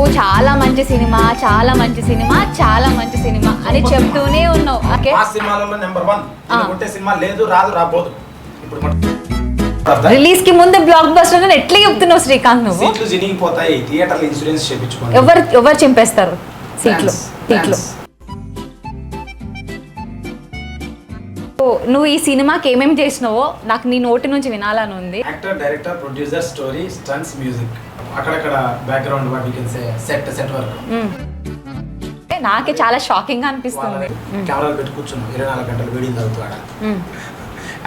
నువ్వు చాలా మంచి సినిమా, చాలా మంచి సినిమా, చాలా మంచి సినిమా అని చెప్తూనే ఉన్నావు. ఓకే, ఆ సినిమాలలో నెంబర్ 1 కొట్టే సినిమా లేదు, రాబోదు. ఇప్పుడు రిలీజ్ కి ముందే బ్లాక్ బస్టర్ ఎట్లా చెప్తున్నావు శ్రీకాంత్? నువ్వు సీట్లు జినిగిపోతాయి, థియేటర్లు ఇన్సూరెన్స్ చేయించుకోండి. ఎవరు చింపేస్తారు సీట్లు? నువ్వు ఈ సినిమాకి ఏమేమి చేసినావో నాకు నీ నోటి నుంచి వినాలని ఉంది. Actor, director, producer, story, stunts, music, అక్కడక్కడ background what you can say set work. నాకే చాలా షాకింగ్ గా అనిపిస్తుంది. కెమెరాలు పెట్టి కూర్చున్నాం 24 గంటలు వీడియోలు అవుతాడు.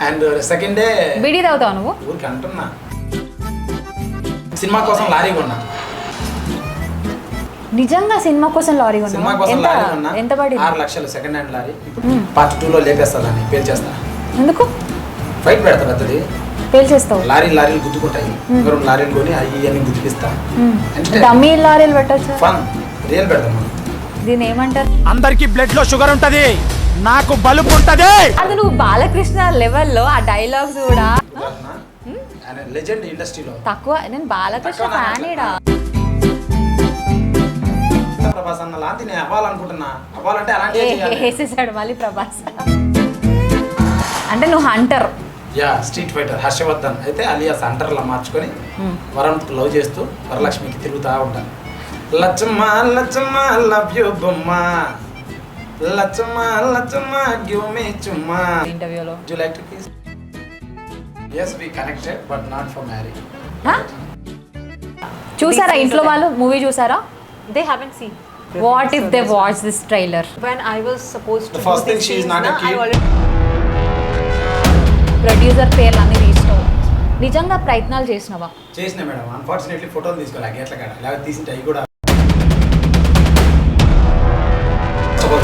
అండ్ సెకండ్ డే బీడీ తాగుతావు నువ్వు? ఊరికి అంటున్నా, సినిమా కోసం లారీ కొన్నా. నిజంగా సినిమా కోసం లారీ కొన్నా? సినిమా కోసం లారీ కొన్నా. ఎంత పడింది? 6 లక్షలు సెకండ్ హ్యాండ్ లారీ. పార్ట్ 2 లేపేస్తాదని పేరు చేస్తా. ఎందుకు? ఫైట్ పెడతా పెద్దది, పేల్చేస్తావు. లారీలు గుద్దుకుంటాయి. 2 లారీలు కొని అవి గుద్దిపిస్తా. డమ్మీ లారీలు పెట్టచ్చు. ఫన్ రియల్ పెడతాం మనం. దీని ఏమంటారు? అందరికి బ్లడ్ లో షుగర్ ఉంటది, నాకు బలుపు ఉంటది. అది నువ్వు బాలకృష్ణ లెవెల్లో ఆ డైలాగ్స్ కూడా లెజెండ్ ఇండస్ట్రీలో తక్కువ. నేను బాలకృష్ణ ఫ్యానేడా. ప్రభాస్ అన్న లాంటి నేను అవ్వాలనుకుంటున్నా. అవ్వాలంటే అలాంటి వేసేసాడు మళ్ళీ ప్రభాస్. అంటే నువ్వు hunter. Yeah, street fighter Harshavardhan అయితే అలియాస్ హంటర్లా మార్చుకొని వరంత్ లవ్ చేస్తూ వరలక్ష్మికి తిరుగుతూ ఉంటాను. లచ్చమ్మ లచ్చమ్మ లవ్ యూ బొమ్మ, లచ్చమ్మ లచ్చమ్మ గివ్ మీ చుమ్మా. ఇంటర్వ్యూలో do you like to kiss? yes we connected but not for marriage. చూసారా ఇంట్లో వాళ్ళు మూవీ చూసారా? They haven't seen. What if they watch this trailer? When I was supposed to The first do thing these she is scenes, not a na, kid. I already producer పేర్లు అన్ని తీసినావు. నిజంగా ప్రయత్నాలు చేసినావా? చేసిన మేడం, అన్ఫార్చునేట్లీ ఫోటోలు తీసుకోవాలి గేట్ల కాడ, లేకపోతే తీసింటే అవి కూడా.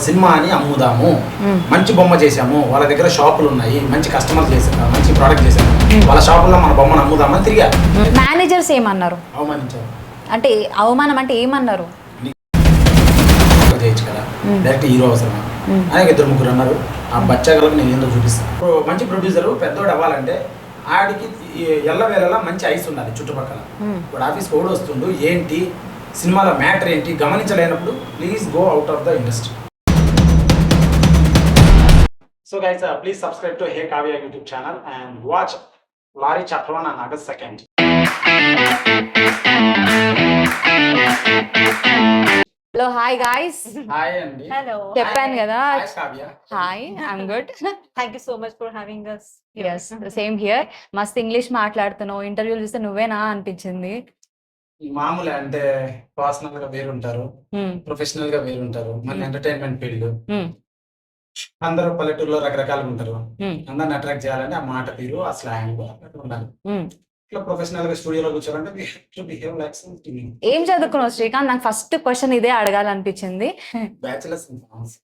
సినిమా అని అమ్ముదాము, మంచి బొమ్మ చేసాము, వాళ్ళ దగ్గర షాపులు ఉన్నాయి, మంచి కస్టమర్ చేసాము, మంచి ప్రోడక్ట్ చేసాము, వాళ్ళ షాపుల్లో మన బొమ్మను అమ్ముదామని తిరిగా. మేనేజర్స్ ఏమన్నారు? అవమానించారు. అంటే అవమానం అంటే ఏమన్నారు? చేయొచ్చు కదా, డైరెక్ట్ హీరో అవసరమా అని 2-3 అన్నారు. ఆ బచ్చాగలకు నేను ఏందో చూపిస్తాను. మంచి ప్రొడ్యూసర్ పెద్దోడు అవ్వాలంటే ఆడికి ఎల్లవేళలా మంచి ఐస్ ఉండాలి చుట్టుపక్కల. ఇప్పుడు ఆఫీస్కి ఓడి వస్తుండు, ఏంటి సినిమాలో మ్యాటర్ ఏంటి గమనించలేనప్పుడు please go out of the industry. So guys, please subscribe to Hey Kavya YouTube channel and watch Lari Chapter 1 on August 2nd. Hello, hi guys. Hi Andy. Hello. చెప్పాను కదా. Hi Kavya. Hi, I'm good. Thank you so much for having us. Yes, same here. మస్త్ English మాట్లాడుతున్నావు. ఇంటర్వ్యూలు చూస్తే నువ్వేనా అనిపించింది. మామూలే, అంటే పర్సనల్ గా వేరుంటారు, ప్రొఫెషనల్ గా వేరుంటారు. మన ఎంటర్టైన్మెంట్ ఫీల్డ్ అందరూ పల్లెటూరులో రకరకాలుగా ఉంటారు. అందరిని అట్రాక్ట్ చేయాలని ఆ మాట తీరు, ఆ స్లాంగ్ ఉండాలి. ఇట్లా ప్రొఫెషనల్ గా స్టూడియోలో కూర్చోవాలంటే we have to behave like something. ఏం చదువుకున్నావు శ్రీకాంత్? నాకు ఫస్ట్ క్వశ్చన్ ఇదే అడగాలనిపించింది. బ్యాచిలర్స్ ఇన్ ఫార్మసీ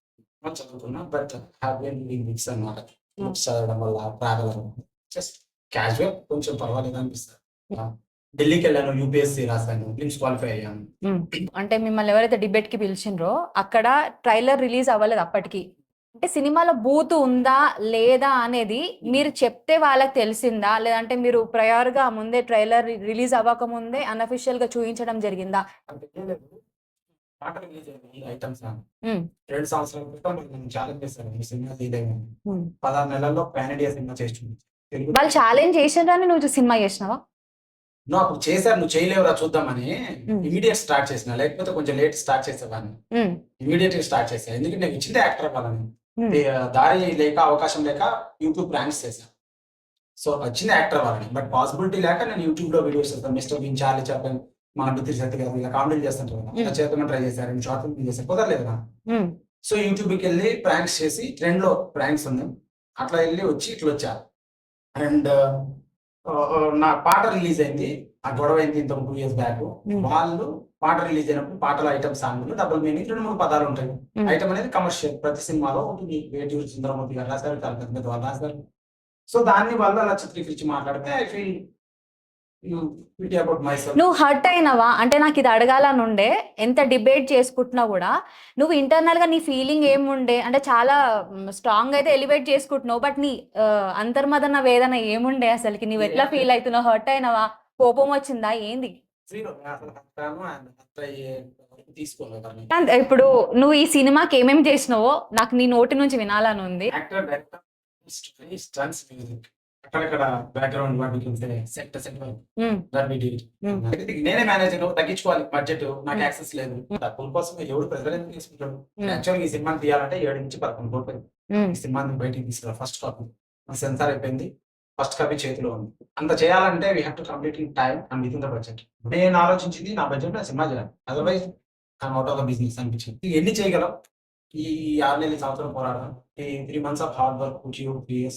చదువుకున్నా, but have been reading books అన్నమాట. బుక్స్ చదవడం వల్ల ట్రావెల్ జస్ట్ క్యాజువల్ కొంచెం పర్వాలేదు అనిపిస్తుంది. ఢిల్లీకి వెళ్ళాను, యూపీఎస్సీ రాశాను, ఫిలిమ్స్ క్వాలిఫై అయ్యాను. అంటే మిమ్మల్ని ఎవరైతే డిబేట్ కి పిలిచిండ్రో అక్కడ ట్రైలర్ రిలీజ్ అవ్వలేదు అప్పటికి. అంటే సినిమాలో బూత్ ఉందా లేదా అనేది మీరు చెప్తే వాళ్ళకి తెలిసిందా, లేదంటే మీరు ప్రయర్గా ముందే ట్రైలర్ రిలీజ్ అవ్వక ముందే అన్అఫిషియల్ గా చూపించడం జరిగిందా? పాట రిలీజ్ అయింది ఐటమ్స్ 2 సంవత్సరాల క్రితం నేను ఛాలెంజ్ చేశాను, ఈ సినిమా తీయలేము. 16 నెలల్లో పాన్ ఇండియా సినిమా చేస్తుంది. వాళ్ళు ఛాలెంజ్ చేసిండ్రని నువ్వు సినిమా చేసినావా? నువ్వు అప్పుడు చేశారు, నువ్వు చేయలేవురా చూద్దామని ఇమీడియట్ స్టార్ట్ చేసిన, లేకపోతే కొంచెం లేట్ స్టార్ట్ చేసేవాడిని. ఇమీడియట్ గా స్టార్ట్ చేసా, ఎందుకంటే నేను ఇచ్చిందే యాక్టర్ అవ్వాలని. దారి లేక అవకాశం లేక యూట్యూబ్ ప్రాంక్స్ చేశాను. సో వచ్చింది యాక్టర్ అవ్వాలని, బట్ పాసిబిలిటీ లేక నేను యూట్యూబ్ లో వీడియోస్ చేస్తాను. మిస్టర్ బిన్, చార్లీ చాప్లిన్, మా అడ్డు సత్య కదా, ఇలా కామెడీ చేస్తుంటారు కదా, ఇలా చేద్దామని ట్రై చేశారు. షార్ట్ ఫిల్మ్ చేశారు, కుదరలేదు కదా. సో యూట్యూబ్కి వెళ్ళి ప్రాంక్స్ చేసి, ట్రెండ్ లో ప్రాంక్స్ ఉన్నాయి, అట్లా వెళ్ళి వచ్చి ఇట్లా వచ్చా. అండ్ నా పాట రిలీజ్ అయింది, ఆ గొడవ అయింది ఇంత 2 years బ్యాక్. వాళ్ళు పాట రిలీజ్ అయినప్పుడు పాటల ఐటమ్ సాంగ్ డబుల్ మీనింగ్ 2-3 పదాలు ఉంటాయి. ఐటమ్ అనేది కమర్షియల్, ప్రతి సినిమాలో ఉంటుంది. వేటూరి సుందరమూర్తి గారు రాశారు, చాలా పెద్ద పెద్ద వాళ్ళు రాశారు. సో దాన్ని వల్ల అలా చిత్రీకరించి మాట్లాడితే I feel about my self. నువ్వు హర్ట్ అయినవా? అంటే నాకు ఇది అడగాలని ఉండే. ఎంత డిబేట్ చేసుకుంటున్నా కూడా నువ్వు ఇంటర్నల్ గా నీ ఫీలింగ్ ఏముండే? అంటే చాలా స్ట్రాంగ్ అయితే ఎలివేట్ చేసుకుంటున్నావు, బట్ నీ అంతర్మదన వేదన ఏముండే అసలుకి? నువ్వు ఎట్లా ఫీల్ అవుతున్నావు? హర్ట్ అయినవా? కోపం వచ్చిందా? ఏంది? జీరో అసలు అంతాను అంత తీసుకోలేదు కాంత్, ఇప్పుడు నువ్వు ఈ సినిమాకి ఏమేమి చేసినావో నాకు నీ నోటి నుంచి వినాలని ఉంది. యాక్టర్ డైరెక్టర్ స్టన్స్ మ్యూజిక్ అక్కడక్కడ బ్యాక్గ్రౌండ్ వాటికి సెట్ ఉమ్, ఉమ్, నేనే మేనేజర్ తగ్గించుకోవాలి బడ్జెట్ నాకు యాక్సెస్ లేదు డబ్బుల కోసం ఎవడు ప్రెజర్ ఎందుకు తీసుకుంటాడు యాక్చువల్గా ఈ సినిమాని తీయాలంటే 7 నుంచి 11 కోట్లు ఉమ్, ఈ సినిమాని బయటికి తీసుకురా ఫస్ట్ కాపీ సెన్సార్ అయిపోయింది ఫస్ట్ కాపీ చేతిలో ఉంది అంత చేయాలంటే we have to complete in time and with in the budget నేను ఆలోచించింది నా బడ్జెట్ లో సినిమా చేయాలి otherwise out of the business అనిపించింది ఎన్ని చేయగలం ఈ 6 నెలల సంవత్సరం పోరాడడం ఈ 3 months of hard work which you PS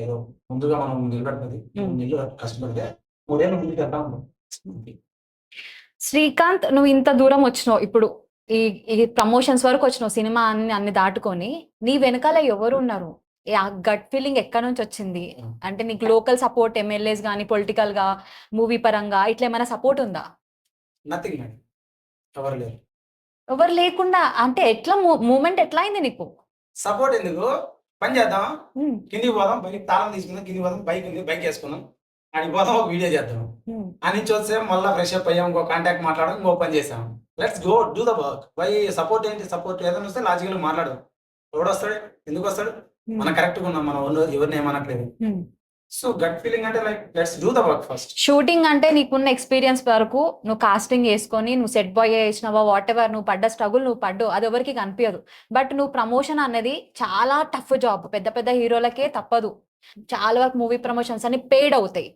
ఏదో ముందుగా మనం నిలబడుతుంది నెలలు కష్టపడితే 3 ఏళ్ళు ముందుకు వెళ్తా ఉన్నాం శ్రీకాంత్, నువ్వు ఇంత దూరం వచ్చినావు, ఇప్పుడు ఈ ఈ ప్రమోషన్స్ వరకు వచ్చినావు, సినిమా అన్ని దాటుకొని నీ వెనకాల ఎవరు ఉన్నారు? ఆ గట్ ఫీలింగ్ ఎక్కడి నుంచి వచ్చింది? అంటే నీకు లోకల్ సపోర్ట్, ఎమ్మెల్యేస్ కానీ పొలిటికల్ గా, మూవీ పరంగా ఇట్లా ఏమైనా సపోర్ట్ ఉందా? నథింగ్ మేడం ఎవరు లేరు ఎవరు లేకుండా అంటే ఎట్లా మూమెంట్ ఎట్లా అయింది నీకు? సపోర్ట్ ఎందుకు పని చేద్దాం ఉమ్, కిందికి పోదాం బైక్ తాళం తీసుకుందాం కిందికి పోదాం బైక్ ఉంది బైక్ వేసుకుందాం అడిగి పోదాం ఒక వీడియో చేద్దాం ఉమ్, అని నుంచి వస్తే మళ్ళీ ఫ్రెష్ అప్ అయ్యాం ఇంకో కాంటాక్ట్ మాట్లాడడం ఇంకో పని చేసాం let's go do the work by support ఏంటి సపోర్ట్ ఏదైనా వస్తే లాజికల్ మాట్లాడదాం ఎవడు వస్తాడు ఎందుకు వస్తాడు మనం కరెక్ట్గా ఉన్నాం మనం ఎవరిని ఏమనట్లేదు ఉమ్. సో గట్ ఫీలింగ్ అంటే like let's do the work first shooting అంటే నీకున్న ఎక్స్పీరియన్స్ వరకు నువ్వు కాస్టింగ్ వేసుకొని నువ్వు సెట్ బాయ్ చేసినావా, వాట్ ఎవర్, నువ్వు పడ్డ స్ట్రగుల్ నువ్వు పడ్డు, అది ఎవరికి కనిపించదు. బట్ నువ్వు ప్రమోషన్ అనేది చాలా టఫ్ జాబ్, పెద్ద పెద్ద హీరోలకే తప్పదు. చాలా వరకు మూవీ ప్రమోషన్స్ అన్ని పెయిడ్ అవుతాయి.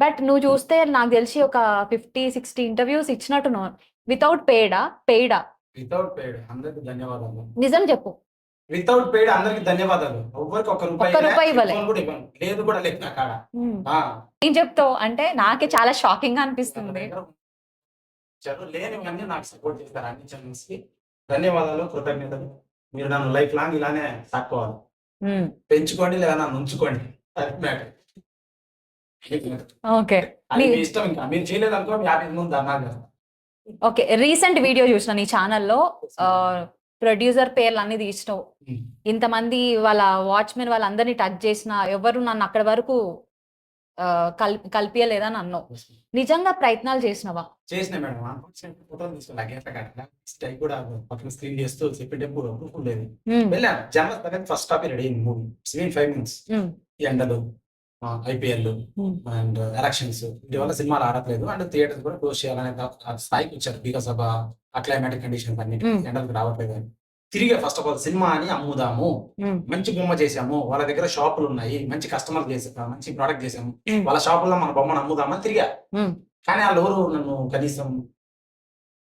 బట్ నువ్వు చూస్తే నాకు తెలిసి ఒక 50-60 ఇంటర్వ్యూస్ ఇచ్చినట్టు వితౌట్ పెయిడా? వితౌట్ పెయిడ్ అందరికి ధన్యవాదాలు నిజం చెప్పు. వితౌట్ పెయిడ్ అందరికి ధన్యవాదాలు ఎవరికి ఒక్క ఒక్క రూపాయి ఇవ్వలే. ఫోన్ కూడా ఇవ్వను లేదు కూడా లేదు నా కాడ ఏం చెప్తావు అంటే నాకే చాలా షాకింగ్ గా అనిపిస్తుంది. చదువు లేనివన్నీ నాకు సపోర్ట్ చేస్తారు అన్ని ఛానల్స్ కి ధన్యవాదాలు కృతజ్ఞతలు మీరు నన్ను లైఫ్ లాంగ్ ఇలానే సాక్కోవాలి ఉమ్, పెంచుకోండి లేదా నన్ను ఉంచుకోండి అది మ్యాటర్ ఓకే. అది మీ ఇష్టం ఇంకా మీరు చేయలేదు అనుకో మీ ఆఫీస్ ముందు అన్నాను ఓకే, రీసెంట్ వీడియో చూసిన నీ ఛానల్లో ప్రొడ్యూసర్ పేర్లు అన్ని తీసినావు. ఇంతమంది వాళ్ళ వాచ్మెన్ వాళ్ళందరినీ టచ్ చేసిన ఎవరు నన్ను అక్కడి వరకు కల్పియలేదని అన్నావు. నిజంగా ప్రయత్నాలు చేసినవా? చేసిన మేడం ఫోటోలు తీసుకున్నా స్టై కూడా పక్కన స్క్రీన్ చేస్తూ చెప్పేటప్పుడు లేదు ఉమ్, వెళ్ళాను జనవరి ఫస్ట్ కాపీ రెడీ అయింది మూవీ 5 months ఉమ్, ఈ ఎండలు ఐపీఎల్ ఉమ్, అండ్ ఎలక్షన్స్ వీటి వల్ల సినిమాలు ఆడట్లేదు అండ్ థియేటర్స్ కూడా క్లోజ్ చేయాలనే స్థాయికి వచ్చారు బికాస్ ఆఫ్ క్లైమాటిక్ కండిషన్స్ అన్ని ఎండలకు రావట్లేదు అని తిరిగి ఫస్ట్ ఆఫ్ ఆల్ సినిమా అని అమ్ముదాము ఉమ్, మంచి బొమ్మ చేసాము వాళ్ళ దగ్గర షాపులు ఉన్నాయి మంచి కస్టమర్ చేసాము మంచి ప్రోడక్ట్ చేసాము ఉమ్, వాళ్ళ షాపుల్లో మన బొమ్మను అమ్ముదామని తిరిగా ఉమ్. కానీ వాళ్ళు ఎవరు నన్ను కనీసం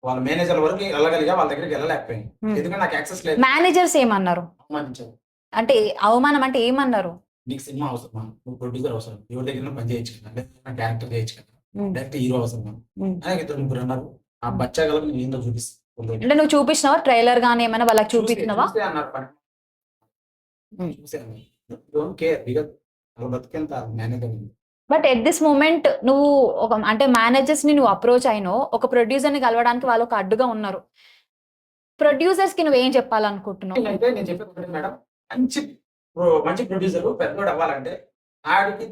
వాళ్ళ మేనేజర్ వరకు వెళ్ళగలిగా వాళ్ళ దగ్గరికి వెళ్ళలేకపోయింది ఎందుకంటే నాకు యాక్సెస్ లేదు మేనేజర్స్ ఏమన్నారు? అవమానించారు అంటే అవమానం అంటే ఏమన్నారు? నీకు సినిమా అవసరమా నువ్వు ప్రొడ్యూసర్ అవసరం ఎవరి దగ్గర పని చేయొచ్చు కదా లేదా డైరెక్టర్ చేయొచ్చు కదా ఉమ్, డైరెక్ట్ హీరో అవసరమా ఉమ్. అలాగే 2-3 అన్నారు ఆ బచ్చాగలకు నేను ఏందో చూపిస్తాను అంటే నువ్వు చూపించినావా ట్రైలర్ గానీ ఏమైనా వాళ్ళకి చూపించినావా? అన్నారు ఉమ్. డోంట్ కేర్ బికాజ్ వాళ్ళ బతికేంత manager but at this moment నువ్వు ఒక అంటే మేనేజర్స్ ని నువ్వు అప్రోచ్ అయినావు, ఒక ప్రొడ్యూసర్ ని కలవడానికి వాళ్ళు ఒక అడ్డుగా ఉన్నారు. ప్రొడ్యూసర్స్ కి నువ్వు ఏం చెప్పాలనుకుంటున్నావు? అయితే నేను చెప్పేది మేడం మంచి ప్రొడ్యూసర్ పెద్దోడు అవ్వాలంటే ఆడికి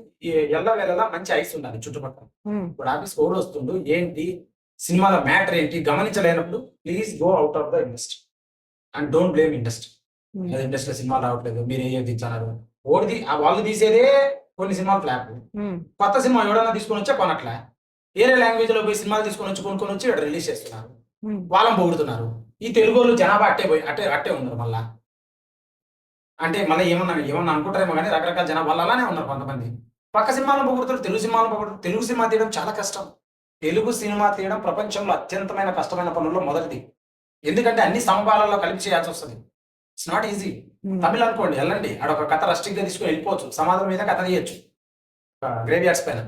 ఎల్లవేళలా మంచి ఐస్ ఉండాలి చుట్టుపక్కల ఉమ్, ఇప్పుడు ఆఫీస్ ఓడి వస్తుండు ఏంటి సినిమాలో మ్యాటర్ ఏంటి గమనించలేనప్పుడు please go out of the industry and don't blame industry um, అది ఇండస్ట్రీలో సినిమాలు రావట్లేదు మీరు ఏది ఇచ్చారు ఓడిది వాళ్ళు తీసేదే కొన్ని సినిమాలు ఫ్లాప్ ఉమ్, కొత్త సినిమా ఎవడన్నా తీసుకొని వచ్చా కొనట్లే వేరే లాంగ్వేజ్ లో పోయి సినిమాలు తీసుకొని వచ్చి కొనుక్కొని వచ్చి ఇక్కడ రిలీజ్ చేస్తున్నారు ఉమ్, వాళ్ళని పొగుడుతున్నారు ఈ తెలుగు వాళ్ళు జనాభా అట్టే ఉన్నారు మళ్ళా అంటే మళ్ళీ ఏమన్నా అనుకుంటారేమో కానీ రకరకాల జనాభా వాళ్ళు అలానే ఉన్నారు కొంతమంది పక్క సినిమాలను పొగుడుతారు తెలుగు సినిమాలను పొగుడుతారు తెలుగు సినిమా తీయడం చాలా కష్టం తెలుగు సినిమా తీయడం ప్రపంచంలో అత్యంతమైన కష్టమైన పనుల్లో మొదటిది ఎందుకంటే అన్ని సమపాలలో కలిపి చేయాల్సి వస్తుంది ఇట్స్ నాట్ ఈజీ ఉమ్, తమిళ అనుకోండి వెళ్ళండి ఆడొక కథ రస్టిక్ గా తీసుకొని వెళ్ళిపోవచ్చు సమాధం మీద కథ తీయచ్చు గ్రేవ్ యార్డ్స్ పైన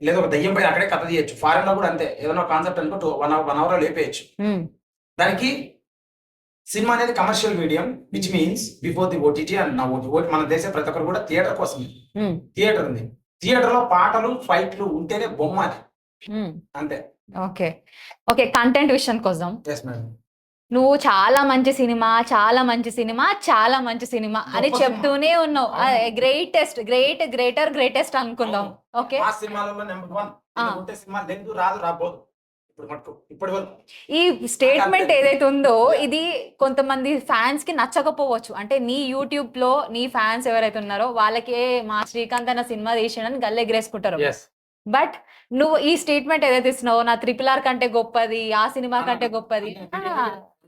లేదా ఒక దయ్యం పైన అక్కడే కథ తీయచ్చు ఫారెన్ లో కూడా అంతే ఏదైనా కాన్సెప్ట్ అనుకో 1 hour లేపేయచ్చు ఉమ్, దానికి సినిమా అనేది commercial medium which means before the OTT and నా ఓటీ మన దేశం ప్రతి ఒక్కరు కూడా థియేటర్ కోసం ఉమ్, థియేటర్ ఉంది థియేటర్ లో పాటలు ఫైట్లు ఉంటేనే బొమ్మ అది ఉమ్. అంతే ఓకే ఓకే, కంటెంట్ విషయం కోసం ఎస్ మేడం నువ్వు చాలా మంచి సినిమా చాలా మంచి సినిమా చాలా మంచి సినిమా అని గొప్ప చెప్తూనే ఉన్నావు. అవును. గ్రేటెస్ట్ అనుకుందాం. ఓకే ఆ సినిమాలలో నెంబర్ 1 ఆ. ఉంటే సినిమా లేదు రాబోదు ఇప్పుడు మటుకు ఇప్పటి వరకు ఈ స్టేట్మెంట్ అంతే. ఏదైతే ఉందో Yeah. ఇది కొంతమంది ఫ్యాన్స్ కి నచ్చకపోవచ్చు. అంటే నీ యూట్యూబ్ లో నీ ఫ్యాన్స్ ఎవరైతే ఉన్నారో వాళ్ళకే మా శ్రీకాంత్ అన్న సినిమా తీసిండని గల్లెగరేసుకుంటారు. ఎస్ బట్ నువ్వు ఈ స్టేట్మెంట్ ఏదైతే ఇస్తున్నావో నా RRR కంటే గొప్పది, ఆ సినిమా కంటే గొప్పది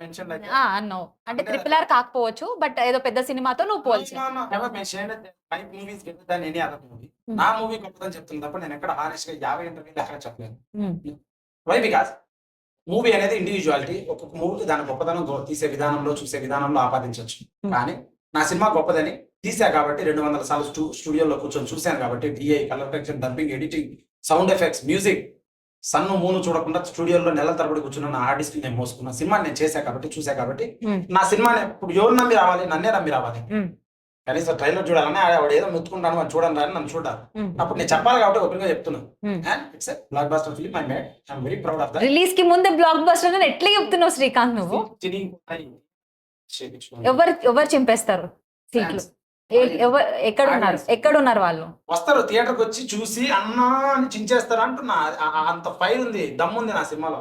మెన్షన్ లైక్ అన్నావు. అంటే అంటే RRR కాకపోవచ్చు బట్ ఏదో పెద్ద సినిమాతో నువ్వు పోల్చి. Never mention my movies better than any other movie. నా మూవీ గొప్పదని చెప్తుంది తప్ప నేను ఎక్కడ హానెస్ట్ గా 50 ఇంటర్వ్యూలు ఎక్కడ చెప్పలేదు. వై బికాస్ మూవీ అనేది ఇండివిజువాలిటీ. ఒక్కొక్క మూవీకి దాని గొప్పదనం తీసే విధానంలో చూసే విధానంలో ఆపాదించవచ్చు. కానీ నా సినిమా గొప్పదని తీసా కాబట్టి 200 సార్లు స్టూడియోలో కూర్చొని చూశాను కాబట్టి DI, colour correction, dubbing, editing, sound effects, music, sun moon చూడకుండా స్టూడియోలో నెలల తరబడి కూర్చున్న నా ఆర్టిస్ట్ నేను మోసుకున్న సినిమా నేను చేశా కాబట్టి చూసా కాబట్టి నా సినిమాని ఇప్పుడు ఎవరు నమ్మి రావాలి? నన్నే నమ్మి రావాలి. కనీసం ట్రైలర్ చూడాలని వాడు ఏదో మెత్తుకుంటాను అని చూడండి అని నన్ను చూడాలి. అప్పుడు నేను చెప్పాలి కాబట్టి ఓపెన్ గా చెప్తున్నాను. And it's block buster film I made. I'm very proud of that. Release కి ముందే బ్లాక్ బస్టర్ అని ఎట్లా చెప్తున్నావు శ్రీకాంత్ నువ్వు? ఎవరు చింపేస్తారు సీట్లు? ఎక్కడున్నారు వాళ్ళు? వస్తారు థియేటర్కి వచ్చి చూసి అన్నా అని చించేస్తారు అంటున్నా. అంత ఫైర్ ఉంది, దమ్ముంది నా సినిమాలో.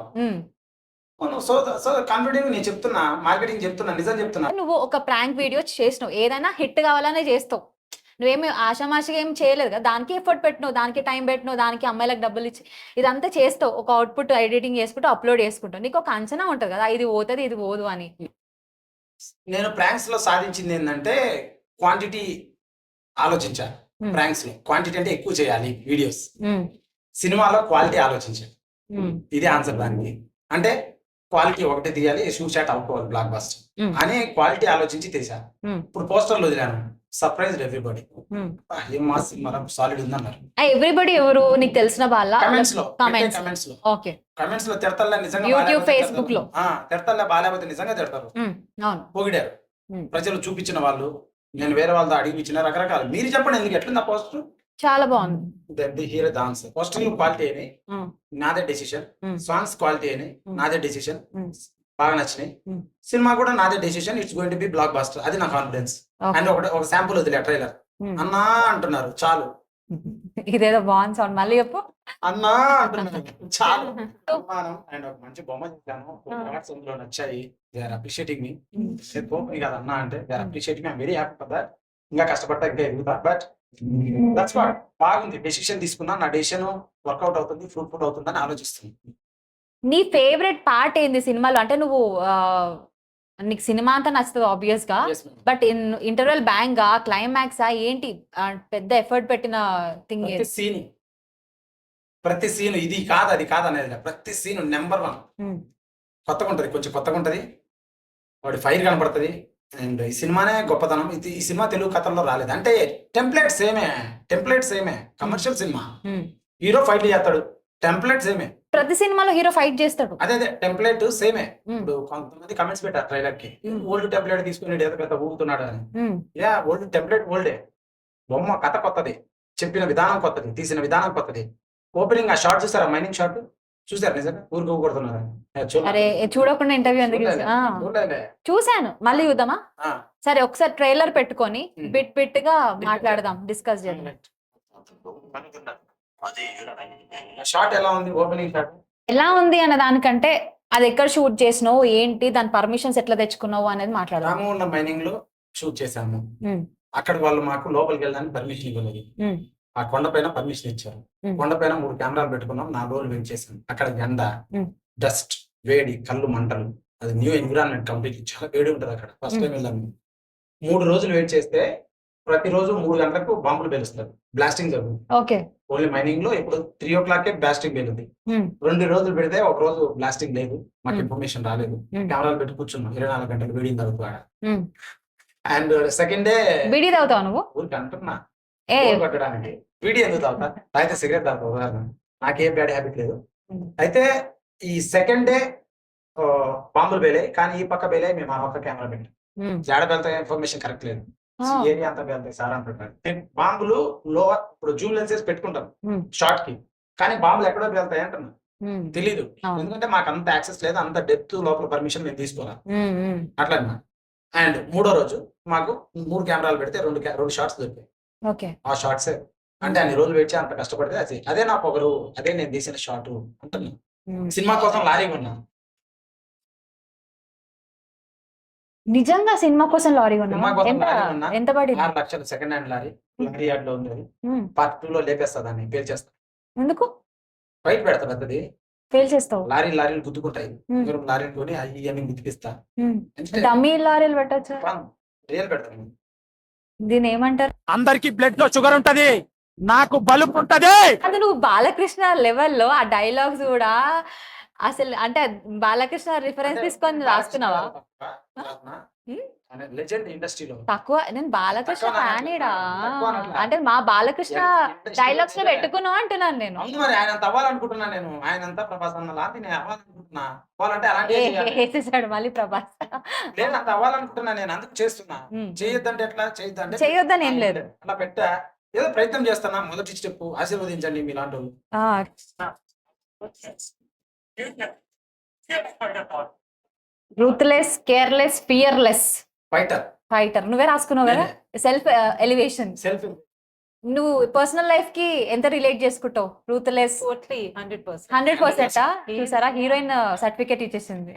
సో సో కాన్ఫిడెంట్ నేను చెప్తున్నా, మార్కెటింగ్ చెప్తున్నా, నిజం చెప్తున్నా. నువ్వు ఒక ప్రాంక్ వీడియో చేసినావు, ఏదైనా హిట్ కావాలనే చేస్తావు. నువ్వేమి ఆషామాషిగా ఏం చేయలేదు కదా, దానికి ఎఫర్ట్ పెట్టినావు, దానికి టైం పెట్టినావు, దానికి అమ్మాయిలకు డబ్బులు ఇచ్చి ఇదంతా చేస్తావు. ఒక అవుట్పుట్ ఎడిటింగ్ చేసుకుంటూ అప్లోడ్ చేసుకుంటావు. నీకు ఒక అంచనా ఉంటుంది కదా, ఇది పోతుంది ఇది పోదు అని. నేను ప్రాంక్స్ లో సాధించింది ఏంటంటే క్వాంటిటీ ఆలోచించాను. ప్రాంక్స్ లో క్వాంటిటీ అంటే ఎక్కువ చేయాలి వీడియోస్, సినిమాలో క్వాలిటీ ఆలోచించాను. ఇది ఆన్సర్ దానికి. అంటే క్వాలిటీ ఒకటే తీయాలి, షూట్ షాట్ అవుకోవాలి, బ్లాక్ బస్టర్ అని క్వాలిటీ ఆలోచించి తీశాను. ఇప్పుడు పోస్టర్లు వదిలాను, సర్ప్రైజ్ ఎవ్రీబడి. ఏం మా సినిమా సాలిడ్ ఉందన్నారు. ఎవ్రీబడి ఎవరు? నీకు తెలిసిన వాళ్ళ కమెంట్స్ లో ఓకే కమెంట్స్ లో తిడతల్లా నిజంగా యూట్యూబ్, ఫేస్బుక్ లో తిడతల్లా బాలేకపోతే నిజంగా తిడతారు. అవును, పొగిడారు. ప్రజలు చూపించిన వాళ్ళు, నేను వేరే వాళ్ళతో అడిగి ఇచ్చిన రకరకాలు. మీరు చెప్పండి ఎందుకు ఎట్లుంది ఆ పోస్టర్? చాలా బాగుంది. హీరో డాన్స్ పోస్టర్ క్వాలిటీ అని నాదే డెసిషన్, సాంగ్స్ క్వాలిటీ అని నాదే డెసిషన్, బాగా నచ్చినాయి. సినిమా కూడా నాదే decision. It's going to be blockbuster. అది నా కాన్ఫిడెన్స్. అండ్ ఒక శాంపుల్ వదిలే ట్రైలర్. అన్నా అంటున్నారు చాలు. ఇదేదో బాగుంది సౌండ్, మళ్ళీ చెప్పు. అన్నా అంటున్నారు చాలు. అండ్ ఒక మంచి బొమ్మ చూసాను, అందులో నచ్చాయి. They are appreciating me. కదా అన్నా అంటే they are appreciating. I'm very happy for that. ఇంకా కష్టపడతా, ఇంకా ఎదుగుతా. But that's what. బాగుంది, డెసిషన్ తీసుకున్నా, నా డెసిషన్ వర్కౌట్ అవుతుంది, ఫ్రూట్ఫుల్ అవుతుందని ఆలోచిస్తుంది. నీ ఫేవరెట్ పార్ట్ ఏంది సినిమాలో? అంటే నువ్వు నీకు సినిమా అంతా నచ్చుతుంది ఆబ్వియస్ గా, బట్ ఇంటర్వెల్ బ్యాంగ్ క్లైమాక్సా ఏంటి పెద్ద ఎఫర్ట్ పెట్టిన థింగ్? ప్రతి సీన్ ఇది కాదు అది కాదు అనేది, ప్రతి సీన్ నెంబర్ 1 కొత్తగా ఉంటది, కొంచెం కొత్తగా ఉంటది. వాడి ఫైర్ కనపడుతుంది. అండ్ ఈ సినిమానే గొప్పతనం. ఇది ఈ సినిమా తెలుగు కథల్లో రాలేదు. అంటే టెంప్లెట్ సేమే, కమర్షియల్ సినిమా. హీరో ఫైట్ చేస్తాడు, టెంప్లెట్ సేమే. ప్రతి సినిమాలో హీరో ఫైట్ చేస్తాడు. అదే టెంప్లెట్ సేమే. ఇప్పుడు కొంతమంది కమెంట్స్ పెట్టారు ట్రైలర్ కి, ఓల్డ్ టెంప్లెట్ తీసుకుని ఏదో పెద్ద ఊగుతున్నాడు అని. యా, ఓల్డ్ టెంప్లెట్ ఓల్డే. బొమ్మ కథ కొత్తది, చెప్పిన విధానం కొత్తది, తీసిన విధానం కొత్తది. ఓపెనింగ్ ఆ షార్ట్ చూసారా? మైనింగ్ షార్ట్ చూసారు? నిజంగా ఊరికి ఊగుతున్నారు. అరే చూడకుండా ఇంటర్వ్యూ ఎందుకు చూసాను. మళ్ళీ చూద్దామా? సరే ఒకసారి ట్రైలర్ పెట్టుకొని బిట్ గా మాట్లాడదాం, డిస్కస్ చేద్దాం. షార్ట్ ఎలా ఉంది? ఓపెనింగ్ షాట్ ఎలా ఉంది అన్న దానికంటే అది ఎక్కడ షూట్ చేసినావు, ఏంటి దాని పర్మిషన్స్ ఎట్లా తెచ్చుకున్నావు అనేది మాట్లాడదాం. రామగుండ మైనింగ్ లో షూట్ చేశాము. అక్కడ వాళ్ళు మాకు లోపలికి వెళ్ళడానికి పర్మిషన్ ఇవ్వలేదు. ఆ కొండపైన పర్మిషన్ ఇచ్చారు. కొండపైన 3 కెమెరాలు పెట్టుకున్నాం. 4 రోజులు వెయిట్ చేశాను. అక్కడ ఎండ, డస్ట్, వేడి, కళ్ళు మంటలు. అది న్యూ ఎన్విరాన్మెంట్ కంప్లీట్. చాలా వేడి ఉంటుంది అక్కడ. ఫస్ట్ టైం వెళ్ళాము. 3 రోజులు వెయిట్ చేస్తే ప్రతిరోజు 3 గంటలకు బాంబులు పేలుస్తారు, బ్లాస్టింగ్ జరుగుతుంది. ఓన్లీ మైనింగ్ లో ఇప్పుడు 3 o'clock బ్లాస్టింగ్ పేలుంది. 2 రోజులు పెడితే ఒక రోజు బ్లాస్టింగ్ లేదు, మాకు ఇన్ఫర్మేషన్ రాలేదు. కెమెరాలు పెట్టి కూర్చున్నాం 24 గంటలు వేడి తగ్గుతాడు. అండ్ సెకండ్ డే బీడీ తాగుతావు నువ్వు? ఊరికి అంటున్నా కొట్టడానికి. బీడీ ఎందుకు తాగుతా? అయితే సిగరెట్ తాగుతా. ఉదాహరణ, నాకేం బ్యాడ్ హ్యాబిట్ లేదు. అయితే ఈ సెకండ్ డే బాంబులు పేలాయి, కానీ ఈ పక్క పేలాయి. మేము ఆ పక్క కెమెరా పెట్టాం. జాడ వెళ్తా ఇన్ఫర్మేషన్ కరెక్ట్ లేదు, ఏరియా అంతా వెళ్తాయి సార్ అంటున్నారు. బాంబులు లోవర్ ఇప్పుడు జూమ్ లెన్సెస్ పెట్టుకుంటాం షార్ట్ కి, కానీ బాంబులు ఎక్కడో వెళ్తాయి అంటున్నా తెలీదు. ఎందుకంటే మాకు అంత యాక్సెస్ లేదు, అంత డెప్త్ లోపల పర్మిషన్ మేము తీసుకోవాలి అట్లా అన్నమాట. అండ్ 3వ రోజు మాకు 3 కెమెరాలు పెడితే 2 షార్ట్స్ దొరికాయి. ఆ షార్ట్సే అంటే అన్ని రోజులు వెయిట్ చేసి అంత కష్టపడితే అదే నా పొగరు, అదే నేను తీసిన షార్ట్ అంటున్నా. సినిమా కోసం లారీ కొన్నా. నిజంగా సినిమా కోసం లారీ సినిమా కొన్నావా? కోసం ఎంత లారీ కొన్నా. ఎంత పడింది? 6 లక్షలు second hand lorry. Lorry yard లో ఉంది అది. ఉమ్. పార్ట్ 2 లో లేపేస్తా దాన్ని, పేల్చేస్తా. ఎందుకు బయట పెడతా పెద్దది. ఫెయిల్ చేస్తావు? లారీలు గుద్దుకుంటాయి. మీరు లారీలు కొని అవి గుద్దిపిస్తా. డమ్మీ లారీలు పెట్టచ్చు. రియల్ పెడతాను. దీని ఏమంటారు? అందరికి బ్లడ్ లో షుగర్ ఉంటది, నాకు బలుపు ఉంటది. అది నువ్వు బాలకృష్ణ లెవెల్లో ఆ డైలాగ్స్ కూడా అసలు అంటే బాలకృష్ణ రిఫరెన్స్ తీసుకొని రాస్తున్నావా? లెజెండ్ ఇండస్ట్రీలో తక్కువ. నేను బాలకృష్ణ తక్కువ నాకు ఫ్యానేడా తక్కువ అనట్లా. అంటే మా బాలకృష్ణ ఇండస్ట్రీలో డైలాగ్స్ లో అయితే- పెట్టుకున్నావు అంటున్నాను నేను. అవును మరి ఆయన అంత అవ్వాలనుకుంటున్నా నేను. ఆయన అంతా ప్రభాస్ అన్న లాంటి నేను అవ్వాలనుకుంటున్నా. అవ్వాలంటే అలాంటి వేసేసాడు మళ్ళీ ప్రభాస్. లేదు అంత అవ్వాలనుకుంటున్నా నేను, అందుకు చేస్తున్నా. ఉమ్. చేయొద్దంటే ఎట్లా? చేయొద్దంటే చేయొద్దని ఏం లేదు. అలా పెట్టా. ఏదో ప్రయత్నం చేస్తున్నా. మొదటి స్టెప్ ఆశీర్వదించండి మీలాంటి వాళ్ళు. Ruthless, careless, fearless fighter, fighter. నువ్వే రాసుకున్నావు కదా. Self elevation. సెల్ఫ్. నువ్వు పర్సనల్ లైఫ్ కి ఎంత రిలేట్ చేసుకుంటావు? Ruthless Totally 100%. 100%. చూసారా, హీరోయిన్ సర్టిఫికేట్ ఇచ్చేసింది.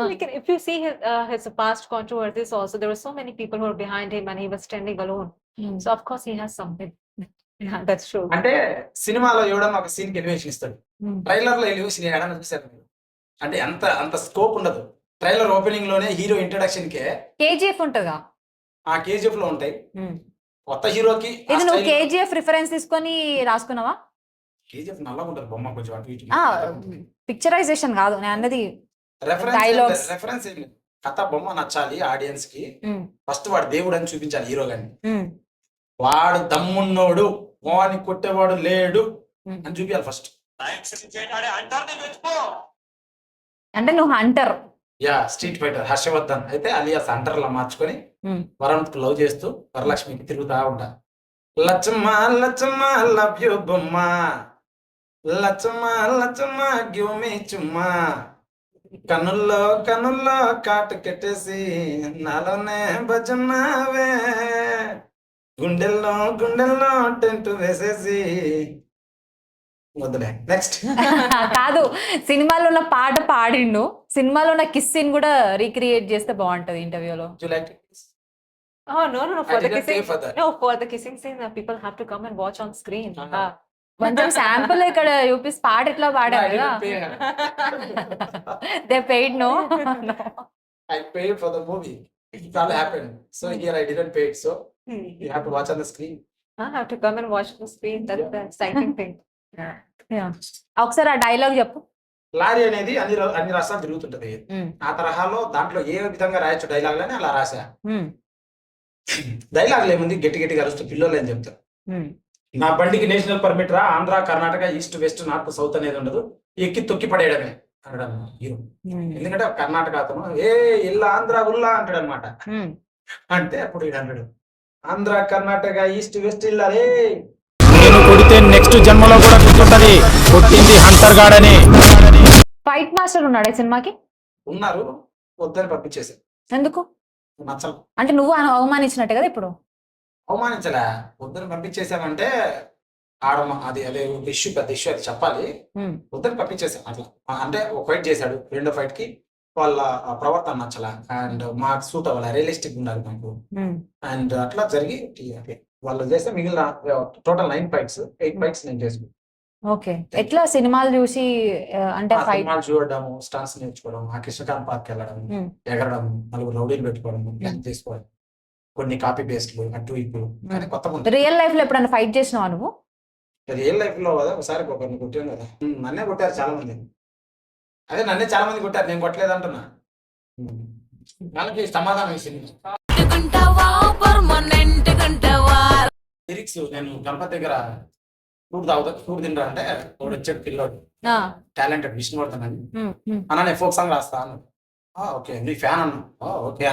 Like, if you see his past controversies also, there were so many people who were behind him and he was standing alone. So of course he has something. Yeah, that's true. అంటే సినిమాలో ఎవడన్నా ఒక scene కి elevation ఇస్తాడు. Trailer లో elevation ఏడన్నా చూసారు మీరు? అంటే అంత స్కోప్ ఉండదు. ట్రైలర్ ఓపెనింగ్ లోనే హీరో ఇంట్రడక్షన్ కే కేజీఎఫ్ ఉంటుందా? ఆ కేజీఎఫ్ లో ఉంటాయి. కొత్త హీరోకి ఇది నువ్వు కేజీఎఫ్ రిఫరెన్స్ తీసుకొని రాసుకున్నావా? కేజీఎఫ్ నల్లగా ఉంటుంది బొమ్మ, కొంచెం అటు ఇటు. పిక్చరైజేషన్ కాదు నేను అన్నది. Reference dialogues. రెఫరెన్స్ ఏం లేదు. కథ బొమ్మ నచ్చాలి ఆడియన్స్ కి. ఫస్ట్ వాడు దేవుడు అని చూపించాలి హీరో గాని. వాడు దమ్మున్నోడు, వాడిని కొట్టేవాడు లేడు అని చూపించాలి ఫస్ట్. అంటే నువ్వు hunter. Yeah, street fighter Harshavardhan అయితే అలియాస్ హంటర్ లా మార్చుకొని వరుణ్ లవ్ చేస్తూ వరలక్ష్మికి తిరుగుతా ఉంటా. లచ్చమ్మ లచ్చమ్మ లవ్ యూ బొమ్మ, లచ్చమ్మ లచ్చమ్మ గివ్ మీ చుమ్మా, కనుల్లో కాటు కట్టేసి నాలోనే భజన్నావే, గుండెల్లో టెంట్ వేసేసి. వద్దులే, నెక్స్ట్. కాదు, సినిమాలో ఉన్న పాట పాడిండు, సినిమాలో ఉన్న కిస్ సీన్ కూడా రీక్రియేట్ చేస్తే బాగుంటది ఇంటర్వ్యూలో. Oh no, I for the didn't pay kissing. for that. No, for the kissing scene, people have to come and watch on screen. కొంచెం శాంపుల్ ఇక్కడ చూపిస్తే పాట ఎట్లా పాడారు కదా. They paid no. I paid for the movie. It all happened. So here I didn't pay it. So you have to watch on the screen. I have to come and watch the screen. That's the exciting thing. ఒకసారి ఆ dialogue చెప్పు. Lorry అనేది అన్ని రాష్ట్రాలు తిరుగుతుంటది. ఆ తరహాలో దాంట్లో ఏ విధంగా రాయొచ్చు డైలాగ్ అని అలా రాసా. డైలాగ్ ఏముంది, గట్టి అరుస్తూ పిల్లలు అని చెప్తారు. నా బండికి నేషనల్ పర్మిట్ రా, Andhra Karnataka east west north south అనేది ఉండదు, ఎక్కి తొక్కి పడేయడమే అనడం హీరో. ఎందుకంటే కర్ణాటక అతను ఇల్లా ఆంధ్ర ఉల్లా అంటాడు అనమాట. అంటే అప్పుడు ఈడు అంటాడు ఆంధ్ర కర్ణాటక ఈస్ట్ వెస్ట్ ఇల్లా రే. నేను కొడితే నెక్స్ట్ జన్మలో కూడా గుర్తుంటది, కొట్టింది హంటర్ గాడని. ఫైట్ మాస్టర్ ఉన్నాడు ఈ సినిమాకి? ఉన్నారు, వద్దని పంపించేసారు. ఎందుకు? నచ్చలు. అంటే నువ్వు అవమానించినట్టే కదా ఇప్పుడు. అవమానించలే, వద్దని పంపించేసామంటే అది అదే ఇష్యూ, పెద్ద ఇష్యూ, అది చెప్పాలి. వద్దని పంపించేసాం అట్లా. అంటే ఒక ఫైట్ చేశాడు, రెండో ఫైట్ కి వాళ్ళ ప్రవర్తన నచ్చలా అండ్ మాకు సూట్ అవ్వాలి, రియలిస్టిక్ ఉండాలి మాకు. అండ్ అట్లా జరిగి వాళ్ళు చేస్తే మిగిలిన టోటల్ 9 ఫైట్స్ 8 ఫైట్స్ నేను చేసుకున్నాను. ఓకే, ఎట్లా సినిమాలు చూసి అంటే ఫైట్ సినిమాలు చూడడము, స్టాన్స్ నేర్చుకోవడం, ఆ కృష్ణకాంత్ పార్క్ వెళ్ళడం, ఎగరడం, నలుగురు రౌడీలు పెట్టుకోవడం, ప్లాన్ చేసుకోవడం, కొన్ని కాపీ పేస్ట్లు అటు ఇటు కానీ కొత్తగా. రియల్ లైఫ్ లో ఎప్పుడైనా ఫైట్ చేసినావా నువ్వు? రియల్ లైఫ్ లో ఒకసారి ఒకరిని కొట్టాను కదా. నన్నే కొట్టారు చాలా మంది. అదే నన్నే చాలా మంది కొట్టారు, నేను కొట్టలేదు అంటున్నా. వాళ్ళకి సమాధానం ఇచ్చింది. లిరిక్స్ నేను గణపతి దగ్గర ఫ్రూట్ తింటా అంటే ఒకడు వచ్చాడు పిల్లోడు, టాలెంటెడ్ విష్ణువర్ధన్ అని. అన్న నేను ఫోక్ సాంగ్ రాస్తా అన్న. ఓకే నీ ఫ్యాన్ అన్నా. ఓకే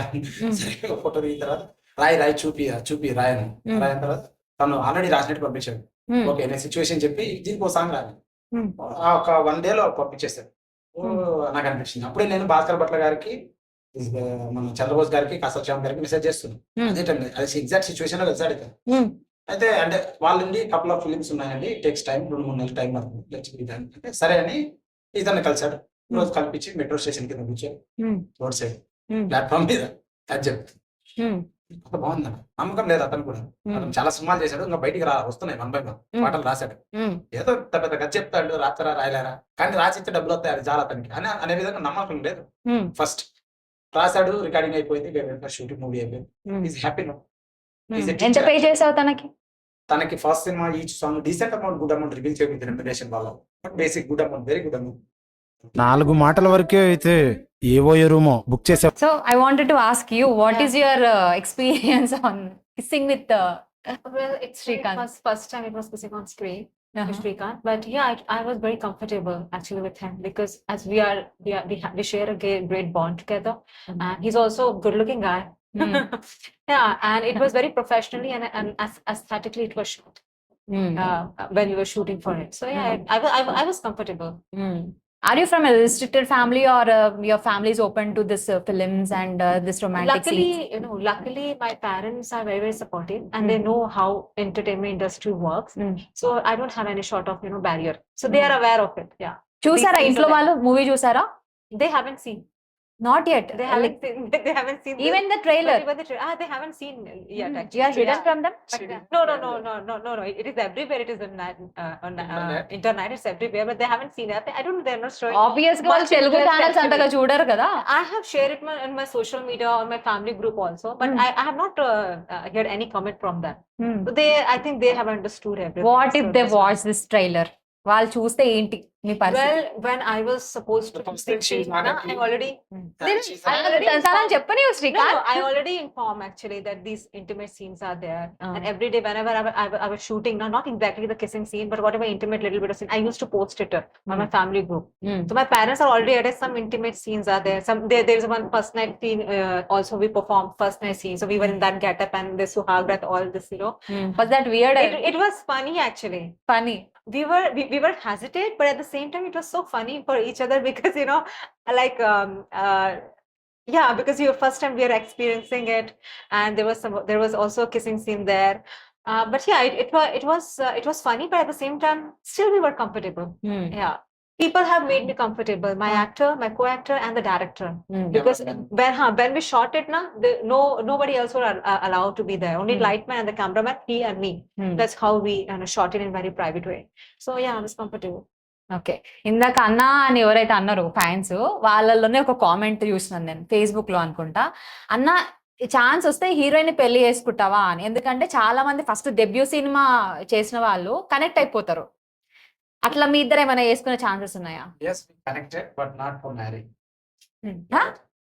సరే, ఫోటో దిగిన తర్వాత రాయి చూపి రాయను. రాయిన తర్వాత తను ఆల్రెడీ రాసినట్టు పంపించాడు. ఓకే నేను సిచ్యువేషన్ చెప్పి దీనికి ఒక సాంగ్ రాను, ఒక 1 day లో పంపించేశాడు. నాకు అనిపించింది. అప్పుడే నేను భాస్కర్ భట్ల గారికి, మన చంద్రబోస్ గారికి, కాసర్ శ్యామ్ గారికి మెసేజ్ చేస్తున్నాను. అదేటండి అది ఎగ్జాక్ట్ సిచ్యువేషన్ లో వెళ్తాడు. అయితే అంటే వాళ్ళండి కపుల్ ఆఫ్ ఫిలిమ్స్ ఉన్నాయండి, టేక్స్ టైం, 2-3 నెలలు టైం పడుతుంది అంటే సరే అని ఇతన్ని కలిసాడు. రోజు కల్పించి మెట్రో స్టేషన్ కింద కూర్చొని రోడ్ సైడ్ ప్లాట్ఫామ్ మీద అది చెప్తుంది. బాగుంది నమ్మకం లేదు అతను కూడా. అతను చాలా సినిమాలు చేశాడు, ఇంకా బయటికి వస్తున్నాయి 1 by 1 పాటలు రాశాడు. ఏదో పెద్ద కథ చెప్తాడు, రాస్తారా రాయలేరా కానీ రాసిస్తే డబ్బులు వస్తాయి అది చాలా అతనికి అని అనే విధంగా నమ్మకం లేదు. ఫస్ట్ రాశాడు, రికార్డింగ్ అయిపోయింది, షూటింగ్ మూవీ అయిపోయింది. ఈజ్ హ్యాపీ నో. ఎంత పే చేసావు తనకి? తనకి ఫస్ట్ సినిమా each song decent amount, good amount reveal చేయింది రెమ్యునరేషన్ వల్ల. Basic good amount, very good amount. 4 మాటల వరకే అయితే ఏవో రూమో బుక్ చేసా. So I wanted to ask you, what is your experience on kissing with Well, it's Srikanth? first time it was kissing on screen with uh-huh. Srikanth, but yeah, I was very comfortable actually with him because as we share a great bond together, and he's also a good-looking guy. Yeah, and it was very professionally and aesthetically it was shot when we were shooting for it. So yeah, I was comfortable. Are you from a restricted family, or your family is open to this films and this romantic scenes? Luckily, my parents are very, very supportive, and they know how entertainment industry works. So I don't have any sort of barrier. So they are aware of it. Yeah, చూసారా These ఇంట్లో are వాళ్ళు movie చూసారా? they haven't seen. Not yet. They haven't seen. They haven't seen. Even the trailer. They haven't seen yet. Actually, You are hidden from them. No. It is everywhere. It is on internet. It's everywhere, but they haven't seen it. I don't know. They're not showing. Obvious గా వాళ్ళు much Telugu interest channels అంతగా actually. చూడరు కదా. I have shared it in my social media on my family group also, but I have not heard any comment from them. So I think they have understood everything. What if So they that's watch this trailer? వాళ్ళు చూస్తే ఏంటి మీ పరిస్థితి? Well, when I was supposed to First thing, she's not happy. I already. She's I already తనని చెప్పని No, Srikanth. I already informed actually that these intimate scenes are there, and every day whenever I was shooting, not exactly the kissing scene, but whatever intimate little bit of scene, I used to post it on my family group. So my parents are already aware some intimate scenes are there. There's one first night scene also we performed first night scene, so we were in that getup and this Suhag at all this. Was that weird? It was funny actually. Funny. We were hesitant, but at the same time, it was so funny for each other because like yeah, because first time we are experiencing it, and there was also a kissing scene there. But yeah, it was funny, but at the same time, still we were comfortable. Yeah, people have made me comfortable. My actor, my co-actor, and the director. Because when we shot it, nobody else were allowed to be there. Only lightman and the cameraman, he and me. That's how we shot it in very private way. So yeah, I was comfortable. Okay, ఇందాక అన్న అని ఎవరైతే అన్నారో fans, వాళ్ళలోనే ఒక comment చూసినాను నేను Facebook లో అనుకుంటా. అన్న ఛాన్స్ వస్తే హీరోయిన్ పెళ్లి చేసుకుంటావా అని. ఎందుకంటే చాలా మంది ఫస్ట్ డెబ్యూ సినిమా చేసిన వాళ్ళు కనెక్ట్ అయిపోతారు. అట్లా మీ ఇద్దరు ఏమైనా చేసుకునే ఛాన్సెస్ ఉన్నాయా? Yes, we connected, but not for marriage. Huh?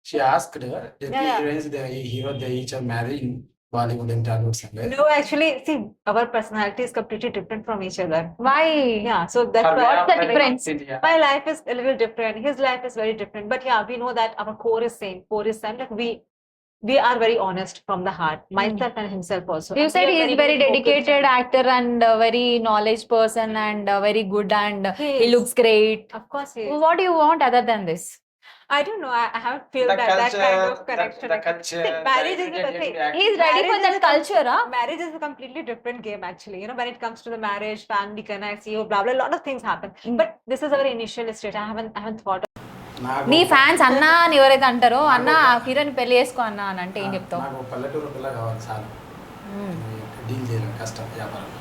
She asked her, the heroines, the hero, they each are married in Bollywood and Tollywood somewhere. No, actually, see, our personality is completely different from each other. Why? Yeah, so that's Her way why of the living difference? is India. my life is a little different. His life is very different. But yeah, we know that our core is same. Core is same. Like we are very honest from the heart. Myself and himself also. You And said we he are is very focused dedicated on- actor and very knowledge person and very good and He he is. looks great. Of course, he is. What do you want other than this? I don't know. I haven't felt The that kind culture, of connection. the culture. See, marriage is the the thing. He is ready for Marriage that is a culture, huh? Marriage is a completely different game, actually. When it comes to the marriage, family connects, blah blah. A lot of things happen. But this is our initial stage. I haven't thought. నాకు నీ fans అన్న అని ఎవరైతే అంటారో, అన్న హీరోని పెళ్లి చేసుకో అన్న అని అంటే ఏం చెప్తావు? నాకు పల్లెటూరు పిల్ల కావాలి చాలు. డీల్ చేయడం కష్టం వ్యాపారం.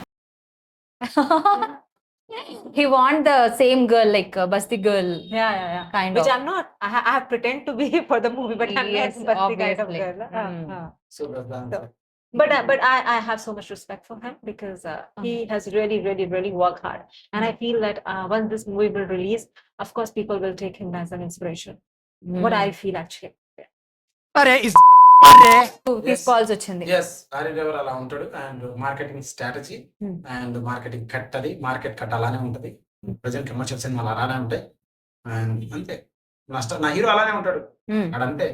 He want the same girl, like Basti girl. Yeah. Kind Which of. I'm not. I have pretend to be for the movie, but I'm Yes, not Basti kind of obviously. girl. So that's the answer. But I have so much respect for him because he has really, really, really worked hard. And I feel that once this movie will release, of course, people will take him as an inspiration. What I feel actually. అరే తీసుకోవాల్సి వచ్చింది. Yes, హరిదేవర్ అలా ఉంటాడు. And marketing strategy and marketing cut, అది market cut అలానే ఉంటది. Present commercial సినిమాలు అలానే ఉంటాయి. అండ్ అంతే, నా హీరో అలానే ఉంటాడు అడంతే.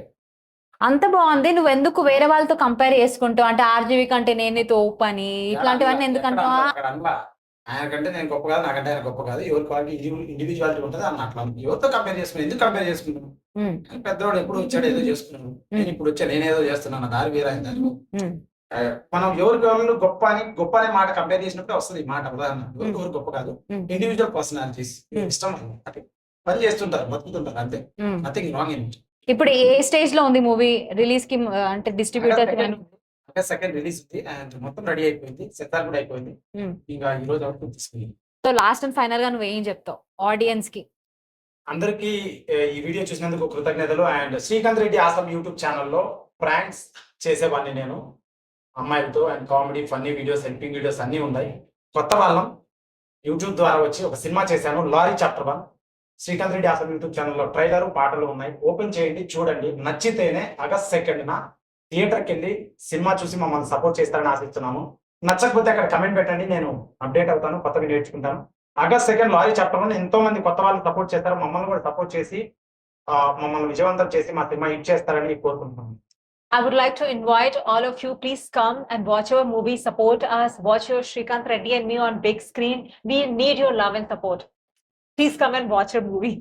అంత బాగుంది. నువ్వు ఎందుకు వేరే వాళ్ళతో కంపేర్ చేసుకుంటావు? అంటే ఆర్జీవి కంటే నేనే తోపు అని ఇట్లాంటివన్నీ ఎందుకంటావా? అక్కడ అనలా, ఆయన కంటే నేను గొప్ప కాదు, నాకంటే ఆయన గొప్ప కాదు. ఎవరి క్వాలిటీ ఇండివిజువాలిటీ ఉంటుంది అన్న. అట్లా ఎవరితో కంపేర్ చేసుకున్నాను, ఎందుకు కంపేర్ చేసుకుంటాను? పెద్దవాడు ఎప్పుడు వచ్చాడు ఏదో చేసుకున్నాను, నేను ఇప్పుడు వచ్చా నేనేదో చేస్తున్నాను, దారి వేరే ఆయన దారి. మనం ఎవరికి వాళ్ళు గొప్ప అనే మాట కంపేర్ చేసినప్పుడు వస్తుంది ఈ మాట. ఉదాహరణ ఎవరు గొప్ప కాదు, ఇండివిజువల్ పర్సనాలిటీస్ ఇష్టం అంటే పని చేస్తుంటారు, బతుకుతుంటారు అంతే. Nothing wrong in it. ఇప్పుడు ఏ స్టేజ్ లో ఉంది మూవీ రిలీజ్ కి? అంటే డిస్ట్రిబ్యూటర్ సెకండ్ రిలీజ్ ఉంది అండ్ మొత్తం రెడీ అయిపోయింది, సెతార్ కూడా అయిపోయింది. ఇంకా ఈ రోజు అవుట్పుట్ తీసుకుంది. సో లాస్ట్ అండ్ ఫైనల్ గా నువ్వు ఏం చెప్తావు ఆడియన్స్ కి? అందరికీ ఈ వీడియో చూసినందుకు కృతజ్ఞతలు. And Srikanth Reddy awesome YouTube ఛానల్లో ప్రాంక్స్ చేసేవాడిని నేను అమ్మాయిలతో, and comedy funny videos, helping videos అన్నీ ఉన్నాయి. కొత్త వాళ్ళం యూట్యూబ్ ద్వారా వచ్చి ఒక సినిమా చేశాను, lorry chapter 1. Srikanth Reddy awesome YouTube ఛానల్లో ట్రైలర్, పాటలు ఉన్నాయి. ఓపెన్ చేయండి, చూడండి. నచ్చితేనే ఆగస్ట్ 2న థియేటర్కి వెళ్ళి సినిమా చూసి మమ్మల్ని సపోర్ట్ చేస్తారని ఆశిస్తున్నాము. నచ్చకపోతే అక్కడ కమెంట్ పెట్టండి, నేను అప్డేట్ అవుతాను, కొత్తవి నేర్చుకుంటాను. ఆగస్ట్ 2 లారీ చాప్టర్ 1 ఎంతో మంది కొత్త వాళ్ళు సపోర్ట్ చేస్తారు, మమ్మల్ని కూడా సపోర్ట్ చేసి మమ్మల్ని విజయవంతం చేసి మా సినిమా హిట్ చేస్తారని కోరుకుంటున్నాను. I would like to invite all of you, please come and watch our movie, support us, watch your Srikanth Reddy and me on big screen. We need your love and support. Please come and watch our movie.